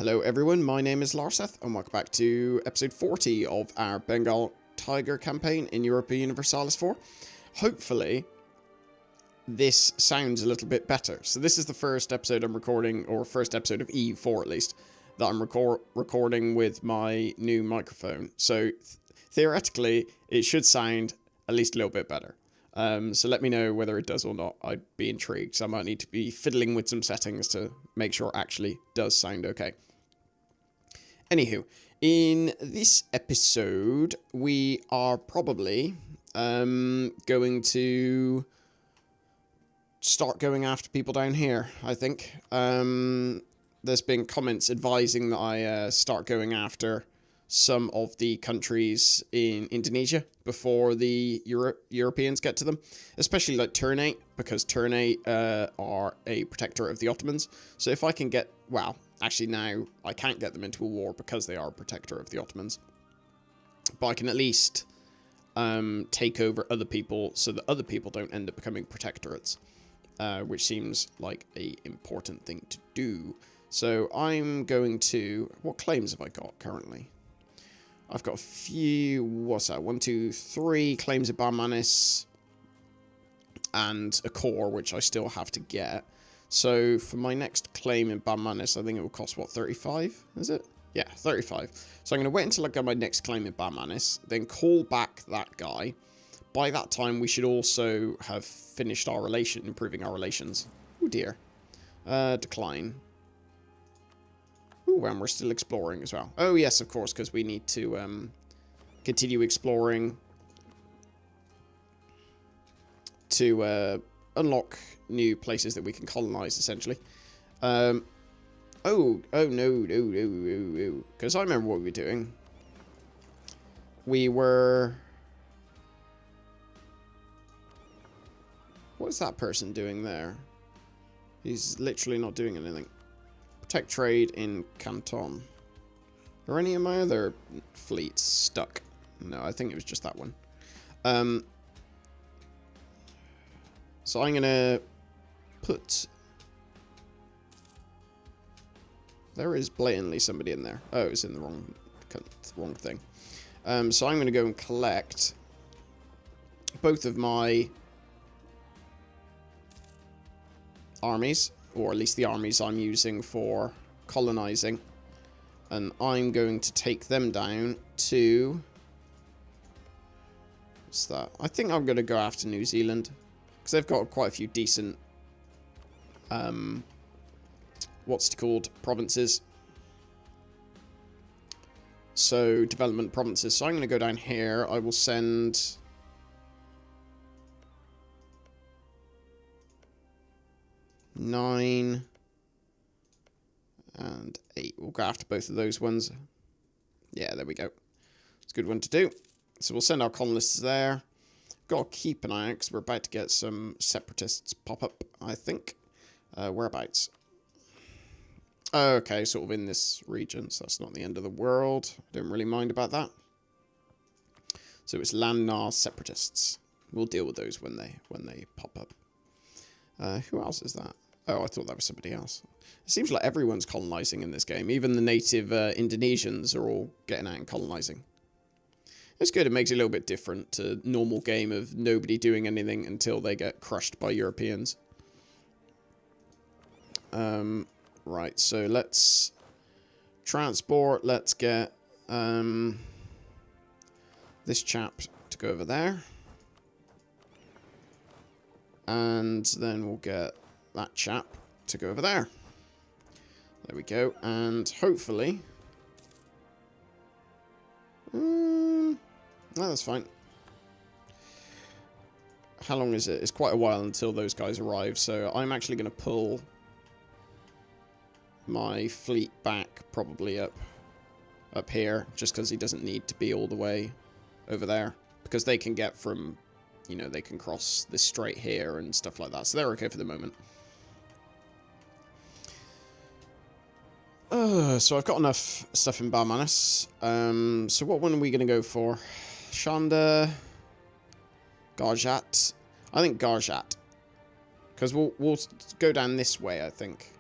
Hello everyone, my name is Larseth and welcome back to episode 40 of our Bengal Tiger campaign in Europa Universalis 4. Hopefully, this sounds a little bit better. So this is the first episode I'm recording, or first episode of EU4 at least, that I'm recording with my new microphone. So theoretically, it should sound at least a little bit better. So let me know whether it does or not. I'd be intrigued. So I might need to be fiddling with some settings to make sure it actually does sound okay. Anywho, in this episode, we are probably going to start going after people down here, I think. There's been comments advising that I start going after some of the countries in Indonesia before the Europeans get to them, especially like Ternate, because Ternate are a protectorate of the Ottomans. So if I can get, well, actually now I can't get them into a war because they are a protectorate of the Ottomans, but I can at least take over other people so that other people don't end up becoming protectorates, which seems like a important thing to do. So I'm going to, what claims have I got currently? I've got a few, what's that, 1, 2, 3 claims of Barmanis and a core, which I still have to get. So for my next claim in Barmanis, I think it will cost, what, 35, is it? Yeah, 35. So I'm going to wait until I get my next claim in Barmanis, then call back that guy. By that time, we should also have finished our relation, improving our relations. Oh dear. Decline. Ooh, and we're still exploring as well. Oh, yes, of course, because we need to continue exploring to unlock new places that we can colonize, essentially. Oh, no. Because I remember what we were doing. We were... What is that person doing there? He's literally not doing anything. Protect trade in Canton. Are any of my other fleets stuck? No, I think it was just that one. So I'm gonna put... There is blatantly somebody in there. Oh, it's in the wrong thing. So I'm gonna go and collect both of my armies, or at least the armies I'm using for colonizing, and I'm going to take them down to, what's that? I think I'm going to go after New Zealand, because they've got quite a few decent, what's it called, provinces. So, development provinces. So I'm going to go down here. I will send... Nine and 8. We'll go after both of those ones. Yeah, there we go. It's a good one to do. So we'll send our colonists there. Got to keep an eye out because we're about to get some separatists pop up, I think. Whereabouts? Okay, sort of in this region, so that's not the end of the world. I don't really mind about that. So it's Landnar separatists. We'll deal with those when they pop up. Who else is that? Oh, I thought that was somebody else. It seems like everyone's colonizing in this game. Even the native Indonesians are all getting out and colonizing. It's good. It makes it a little bit different to normal game of nobody doing anything until they get crushed by Europeans. Right, so let's transport. Let's get this chap to go over there. And then we'll get that chap to go over there. There we go. And hopefully... no, that's fine. How long is it? It's quite a while until those guys arrive. So I'm actually going to pull my fleet back probably up here. Just because he doesn't need to be all the way over there. Because they can get from... You know, they can cross this strait here and stuff like that. So they're okay for the moment. So I've got enough stuff in Barmanis. So what one are we going to go for? Chanda. Garjat. I think Garjat. Because we'll go down this way, I think.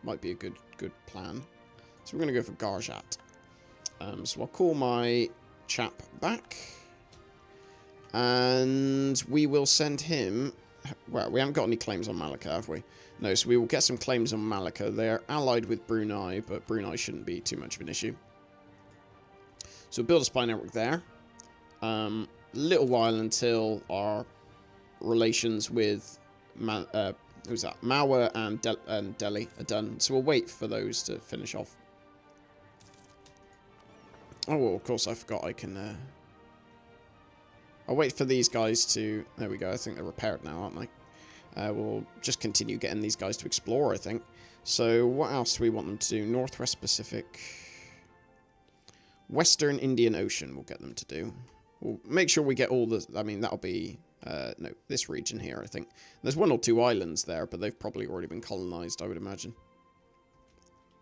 Might be a good plan. So we're going to go for Garjat. So I'll call my chap back. And we will send him... Well, we haven't got any claims on Malacca, have we? No, so we will get some claims on Malacca. They're allied with Brunei, but Brunei shouldn't be too much of an issue. So we'll build a spy network there. Little while until our relations with... who's that? Mawa and Delhi are done. So we'll wait for those to finish off. Oh, well, of course, I forgot I can... I'll wait for these guys to... There we go. I think they're repaired now, aren't they? We'll just continue getting these guys to explore, I think. So what else do we want them to do? Northwest Pacific. Western Indian Ocean we'll get them to do. We'll make sure we get all the... I mean, that'll be... no, this region here, I think. There's 1 or 2 islands there, but they've probably already been colonized, I would imagine.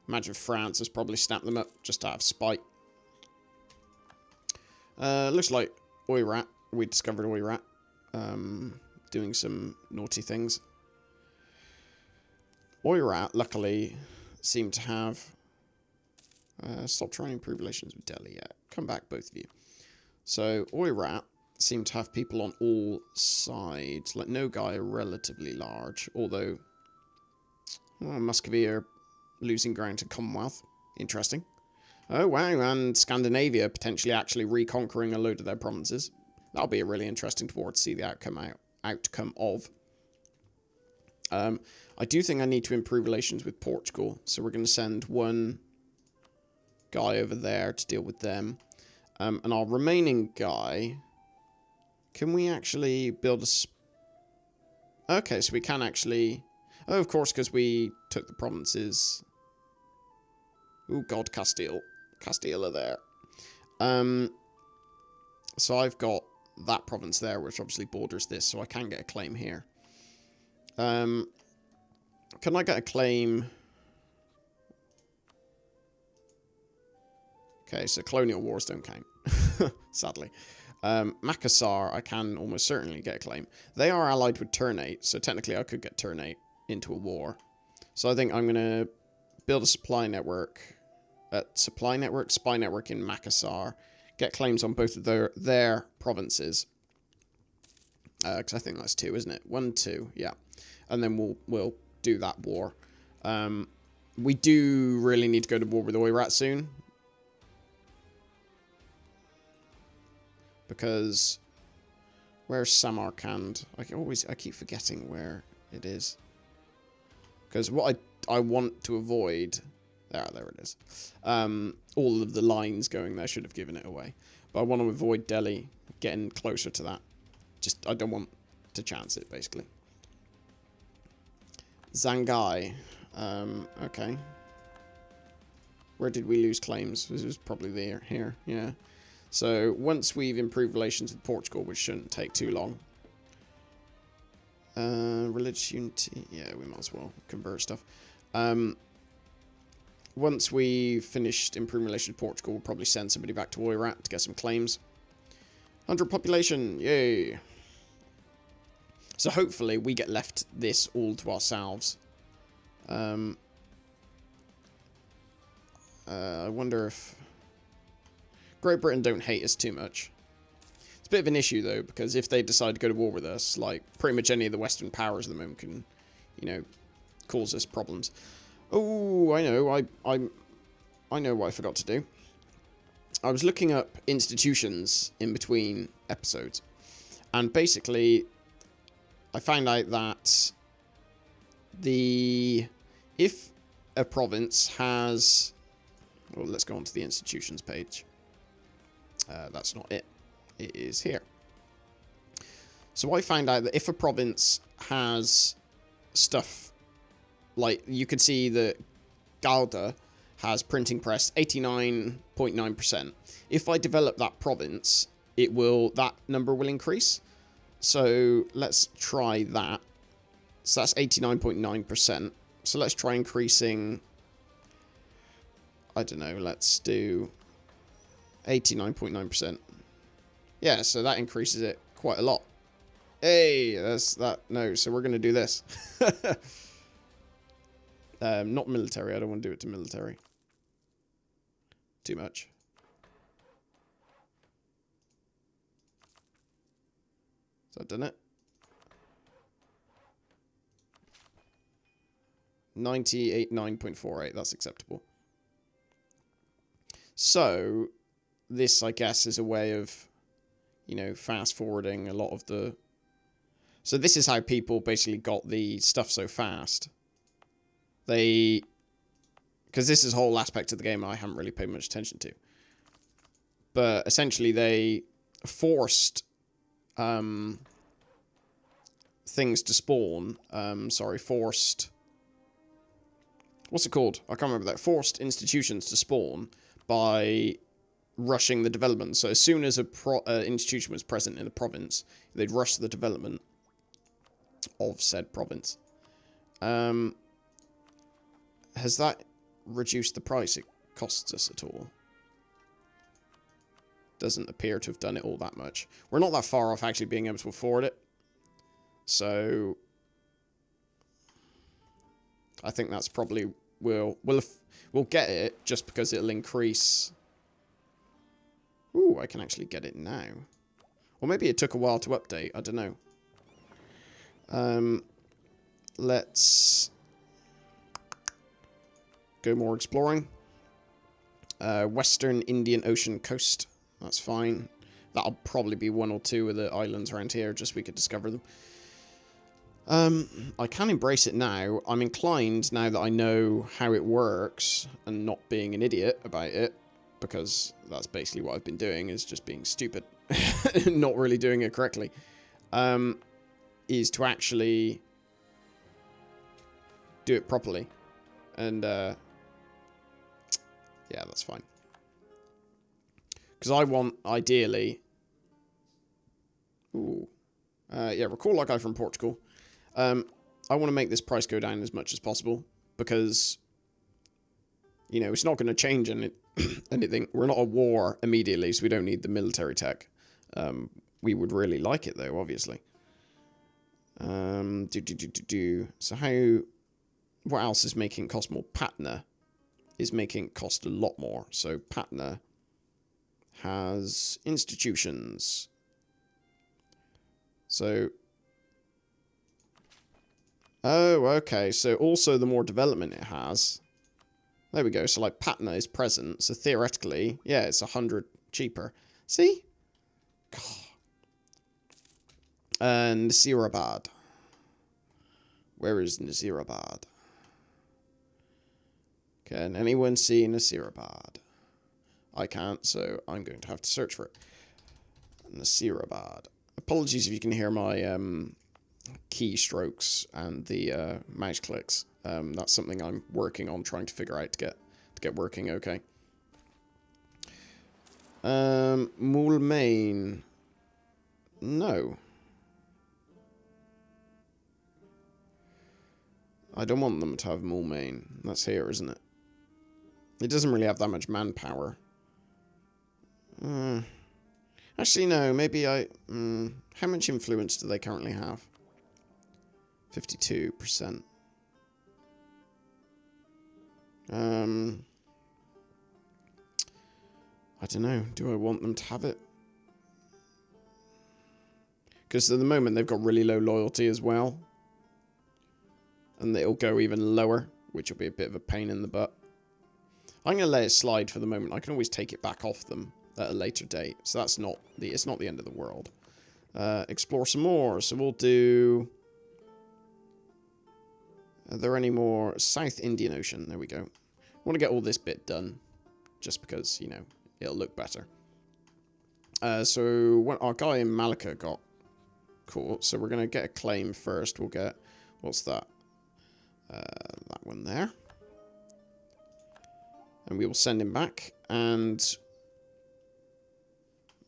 Imagine France has probably snapped them up just to have spite. Looks like Oirat. We discovered Oirat. Doing some naughty things. Oirat, luckily, seemed to have... stop trying to improve relations with Delhi yet. Come back, both of you. So, Oirat seem to have people on all sides. Like, Nogai are relatively large, although Muscovy are losing ground to Commonwealth. Interesting. Oh, wow, and Scandinavia potentially actually reconquering a load of their provinces. That'll be a really interesting war to see the outcome of. I do think I need to improve relations with Portugal, so we're going to send one guy over there to deal with them. And our remaining guy... Can we actually build a... Okay, so we can actually... Oh, of course, because we took the provinces. Oh, God, Castile. Castile are there. So I've got that province there, which obviously borders this, so I can get a claim here. Can I get a claim... Okay, so colonial wars don't count, sadly. Makassar, I can almost certainly get a claim. They are allied with Ternate, so technically I could get Ternate into a war. So I think I'm going to build a supply network spy network in Makassar, get claims on both of their provinces. Because I think that's 2, isn't it? 1, 2, yeah. And then we'll do that war. We do really need to go to war with Oirat soon. Because where's Samarkand? I keep forgetting where it is. Because what I want to avoid... There it is. All of the lines going there should have given it away. But I want to avoid Delhi getting closer to that. I don't want to chance it, basically. Zangai. Okay. Where did we lose claims? This was probably here. Yeah. So, once we've improved relations with Portugal, which shouldn't take too long. Religious unity. Yeah, we might as well convert stuff. Once we've finished improving relations with Portugal, we'll probably send somebody back to Oirat to get some claims. 100 population. Yay. So, hopefully, we get left this all to ourselves. I wonder if... Great Britain don't hate us too much. It's a bit of an issue, though, because if they decide to go to war with us, like, pretty much any of the Western powers at the moment can, you know, cause us problems. Oh, I know. I know what I forgot to do. I was looking up institutions in between episodes. And basically, I found out that if a province has... Well, let's go on to the institutions page. That's not it. It is here. So I found out that if a province has stuff, like you could see that Gouda has printing press 89.9%. If I develop that province, that number will increase. So let's try that. So that's 89.9%. So let's try increasing, I don't know, let's do 89.9%. Yeah, so that increases it quite a lot. Hey, that's that. No, so we're going to do this. Not military. I don't want to do it to military. too much. Has that done it? 9.48, that's acceptable. So, this, I guess, is a way of, you know, fast-forwarding a lot of the... So this is how people basically got the stuff so fast. They... Because this is a whole aspect of the game I haven't really paid much attention to. But essentially they forced things to spawn. Forced... What's it called? I can't remember that. Forced institutions to spawn by rushing the development. So as soon as a institution was present in a province, they'd rush the development of said province. Has that reduced the price it costs us at all? Doesn't appear to have done it all that much. We're not that far off actually being able to afford it. So I think that's probably... We'll get it just because it'll increase... Ooh, I can actually get it now. Or maybe it took a while to update. I don't know. Let's go more exploring. Western Indian Ocean coast. That's fine. That'll probably be one or two of the islands around here, just so we could discover them. I can embrace it now. I'm inclined, now that I know how it works, and not being an idiot about it, because that's basically what I've been doing, is just being stupid. Not really doing it correctly. Is to actually do it properly. And, yeah, that's fine. Because I want, ideally... Ooh. Yeah, recall our guy from Portugal. I want to make this price go down as much as possible, because, you know, it's not going to change anything. We're not at war immediately, so we don't need the military tech. We would really like it, though, obviously. So how... What else is making it cost more? Patna is making it cost a lot more. So Patna has institutions. So... Oh, okay. So also the more development it has. There we go. So like Patna is present. So theoretically, yeah, it's 100 cheaper. See? God. And Nasirabad. Where is Nasirabad? Can anyone see Nasirabad? I can't, so I'm going to have to search for it. Nasirabad. Apologies if you can hear my keystrokes and the mouse clicks. That's something I'm working on, trying to figure out to get working okay. Moulmein. No. I don't want them to have Moulmein. That's here, isn't it? It doesn't really have that much manpower. Actually, no. Maybe I... how much influence do they currently have? 52%. I don't know. Do I want them to have it? Because at the moment they've got really low loyalty as well. And it'll go even lower, which will be a bit of a pain in the butt. I'm going to let it slide for the moment. I can always take it back off them at a later date. So that's not the... It's not the end of the world. Explore some more. So we'll do... Are there any more? South Indian Ocean. There we go. I want to get all this bit done. Just because, you know, it'll look better. So when our guy in Malacca got caught. So we're going to get a claim first. We'll get... What's that? That one there. And we will send him back. And...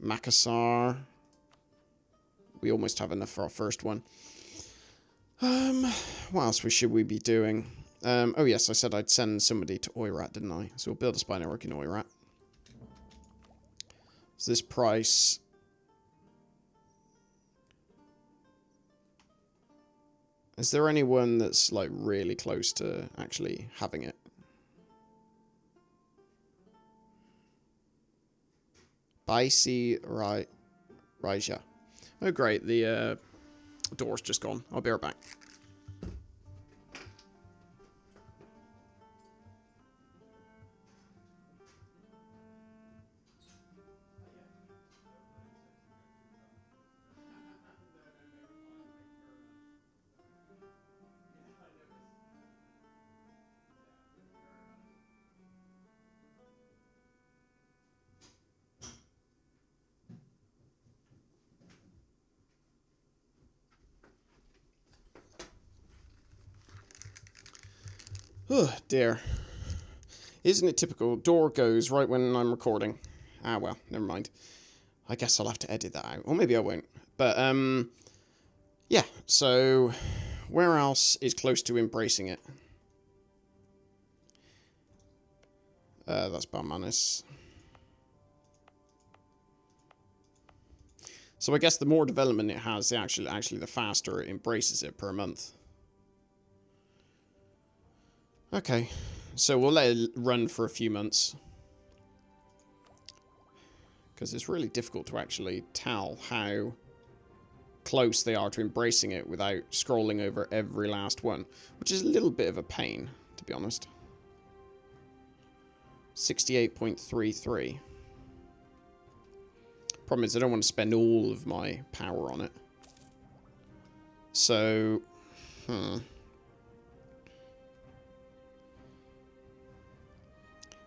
Makassar. We almost have enough for our first one. What else should we be doing? Oh yes, I said I'd send somebody to Oirat, didn't I? So we'll build a spy network in Oirat. So this price... Is there anyone that's, like, really close to actually having it? Spicy Raja. Oh, great. The door's just gone. I'll be right back. Oh, dear. Isn't it typical? Door goes right when I'm recording. Ah, well, never mind. I guess I'll have to edit that out. Or maybe I won't. But, yeah. So, where else is close to embracing it? That's Barmanis. So I guess the more development it has, actually the faster it embraces it per month. Okay, so we'll let it run for a few months. Because it's really difficult to actually tell how close they are to embracing it without scrolling over every last one. Which is a little bit of a pain, to be honest. 68.33. Problem is I don't want to spend all of my power on it. So,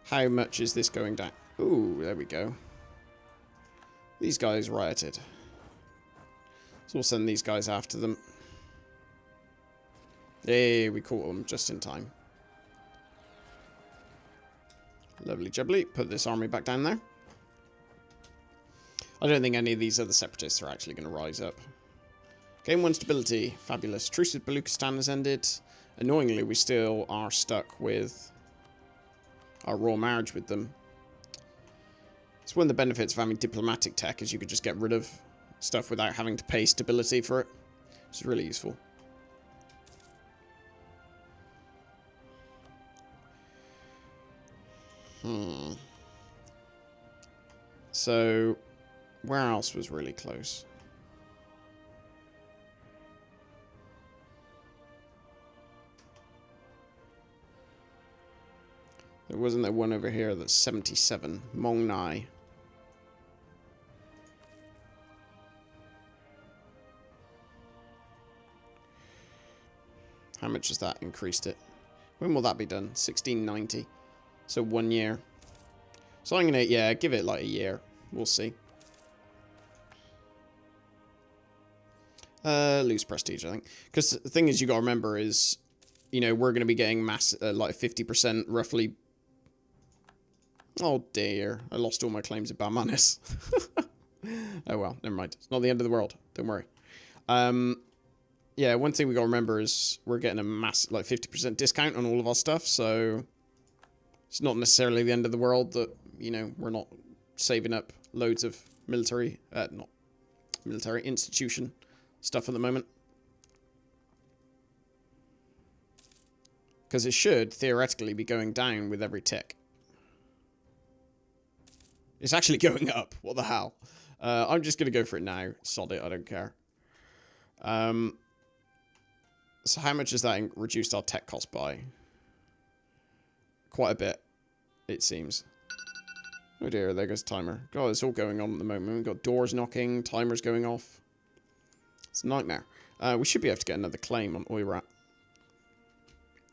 how much is this going down? Ooh, there we go. These guys rioted. So we'll send these guys after them. Hey, we caught them just in time. Lovely jubbly. Put this army back down there. I don't think any of these other separatists are actually going to rise up. Gain 1 stability. Fabulous. Truce with Baluchistan has ended. Annoyingly, we still are stuck with our royal marriage with them. It's one of the benefits of having diplomatic tech is you could just get rid of stuff without having to pay stability for it. Which is really useful. So, where else was really close? There wasn't there one over here that's 77. Mong Nai. How much has that increased it? When will that be done? 1690. So 1 year. So I'm gonna, yeah, give it like a year. We'll see. Lose prestige, I think. Because the thing is, you gotta remember is, you know, we're gonna be getting like 50% roughly. Oh dear, I lost all my claims at Barmanis. Oh well, never mind. It's not the end of the world. Don't worry. Yeah, one thing we gotta remember is we're getting a massive, like 50% discount on all of our stuff, so it's not necessarily the end of the world that, you know, we're not saving up loads of military, not military, institution stuff at the moment. Because it should theoretically be going down with every tick. It's actually going up. What the hell? I'm just going to go for it now. Sod it, I don't care. So how much has that reduced our tech cost by? Quite a bit, it seems. Oh dear, there goes the timer. God, it's all going on at the moment. We've got doors knocking, timers going off. It's a nightmare. We should be able to get another claim on Oirat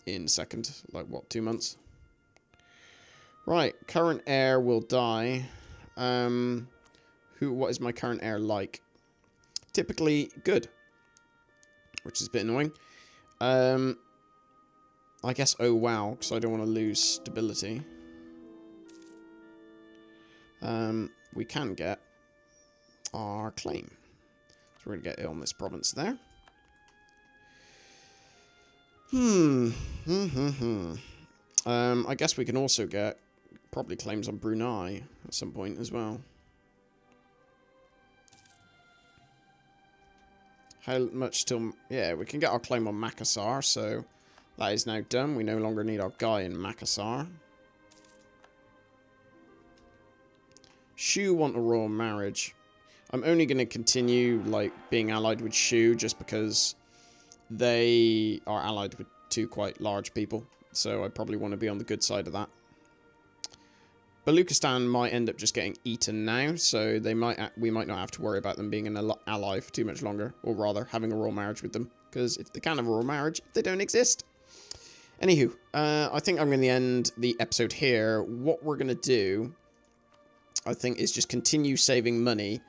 in a second. Like, what, 2 months? Right, current heir will die. What is my current heir like? Typically good. Which is a bit annoying. I guess, oh wow, because I don't want to lose stability. We can get our claim. So we're going to get it on this province there. I guess we can also get probably claims on Brunei at some point as well. How much till... Yeah, we can get our claim on Makassar, so that is now done. We no longer need our guy in Makassar. Shu want a royal marriage. I'm only going to continue, like, being allied with Shu just because they are allied with two quite large people. So I probably want to be on the good side of that. Baluchistan might end up just getting eaten now, so we might not have to worry about them being an ally for too much longer, or rather, having a royal marriage with them, because if they can't have a royal marriage, they don't exist. Anywho, I think I'm going to end the episode here. What we're going to do, I think, is just continue saving money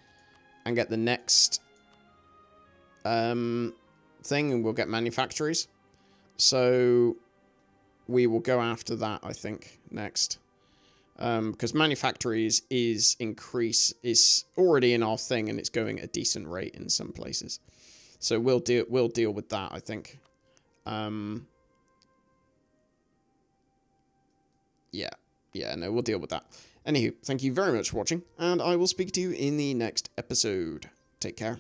and get the next thing, and we'll get manufactories. So we will go after that, I think, next. Because manufactories is already in our thing, and it's going at a decent rate in some places. So we'll deal with that, I think. Yeah, no, we'll deal with that. Anywho, thank you very much for watching, and I will speak to you in the next episode. Take care.